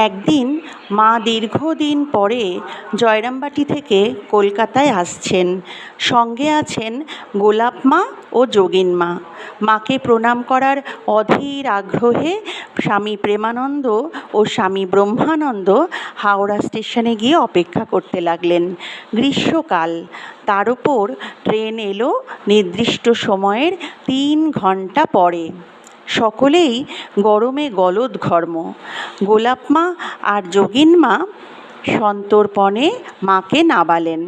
একদিন মা দীর্ঘদিন পরে জয়রামবাটি থেকে কলকাতায় আসছেন। সঙ্গে আছেন গোলাপ মা ও যোগিন মা। মাকে প্রণাম করার অধীর আগ্রহে স্বামী প্রেমানন্দ ও স্বামী ব্রহ্মানন্দ হাওড়া স্টেশনে গিয়ে অপেক্ষা করতে লাগলেন। গ্রীষ্মকাল, তার উপর ট্রেন এলো নির্দিষ্ট সময়ের 3 ঘন্টা পরে। সকলেই গরমে গলদঘর্ম। গোলাপ মা আর যোগিন মা সন্তর্পণে মাকে নাবালেন।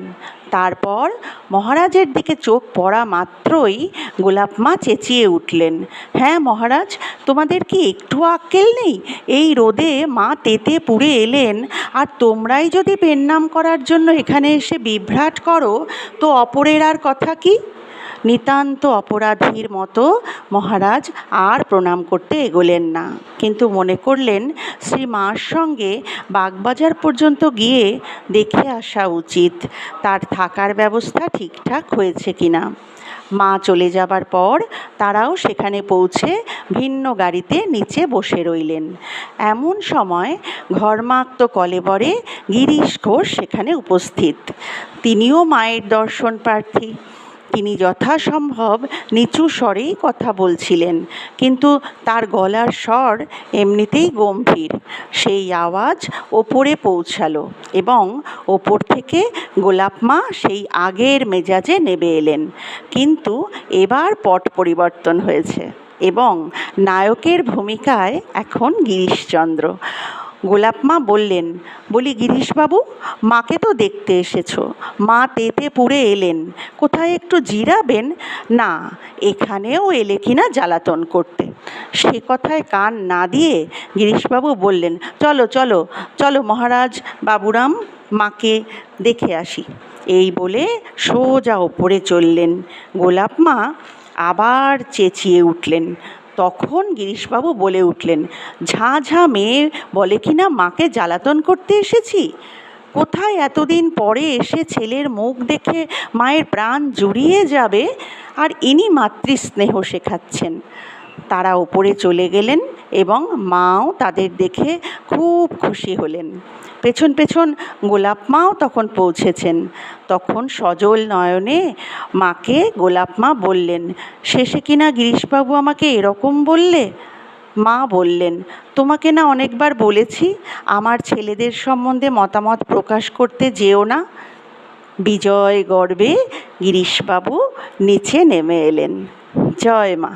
তারপর মহারাজের দিকে চোখ পড়া মাত্রই গোলাপ মা চেঁচিয়ে উঠলেন, হ্যাঁ মহারাজ, তোমাদের কি একটু আক্কেল নেই? এই রোদে মা তেতে পুড়ে এলেন, আর তোমরাই যদি পেন্নাম করার জন্য এখানে এসে বিভ্রাট করো, তো অপরের আর কথা কি? নিতান্ত অপরাধীর মতো মহারাজ আর প্রণাম করতে এগোলেন না, কিন্তু মনে করলেন শ্রী মার সঙ্গে বাগবাজার পর্যন্ত গিয়ে দেখে আসা উচিত, তার থাকার ব্যবস্থা ঠিকঠাক হয়েছে কিনা। মা চলে যাবার পর তারাও সেখানে পৌঁছে ভিন্ন গাড়িতে নিচে বসে রইলেন। এমন সময় ঘর্মাক্ত কলেবরে গিরিশ ঘোষ সেখানে উপস্থিত। তিনিও মায়ের দর্শন প্রার্থী। তিনি যথাসম্ভব নিচু স্বরেই কথা বলছিলেন, কিন্তু তার গলার স্বর এমনিতেই গম্ভীর। সেই আওয়াজ ওপরে পৌঁছালো এবং ওপর থেকে গোলাপ মা সেই আগের মেজাজে নেমে এলেন। কিন্তু এবার পট পরিবর্তন হয়েছে এবং নায়কের ভূমিকায় এখন গিরিশচন্দ্র। গোলাপ মা বললেন, বলি গিরিশবাবু, মাকে তো দেখতে এসেছো, মা তেতে পুড়ে এলেন, কোথায় একটু জিরাবেন? না, এখানেও এলে কিনা জ্বালাতন করতে। সে কথায় কান না দিয়ে গিরিশবাবু বললেন, চলো চলো চলো মহারাজ বাবুরাম, মাকে দেখে আসি। এই বলে সোজা ওপরে চললেন। গোলাপ মা আবার চেঁচিয়ে উঠলেন। তখন গিরিশবাবু বলে উঠলেন, ঝাঁ ঝাঁ মেয়ে বলে কিনা মাকে জ্বালাতন করতে এসেছি। কোথায় এতদিন পরে এসে ছেলের মুখ দেখে মায়ের প্রাণ জুড়িয়ে যাবে, আর ইনি মাতৃস্নেহ শেখাচ্ছেন। তারা ওপরে চলে গেলেন এবং মাও তাদের দেখে খুব খুশি হলেন। পেছন পেছন গোলাপ মাও তখন পৌঁছেছেন। তখন সজল নয়নে মাকে গোলাপ মা বললেন, শেষে কিনা গিরিশবাবু আমাকে এরকম বললে? মা বললেন, তোমাকে না অনেকবার বলেছি আমার ছেলেদের সম্বন্ধে মতামত প্রকাশ করতে যেও না। বিজয় গর্বে গিরিশবাবু নিচে নেমে এলেন। জয় মা।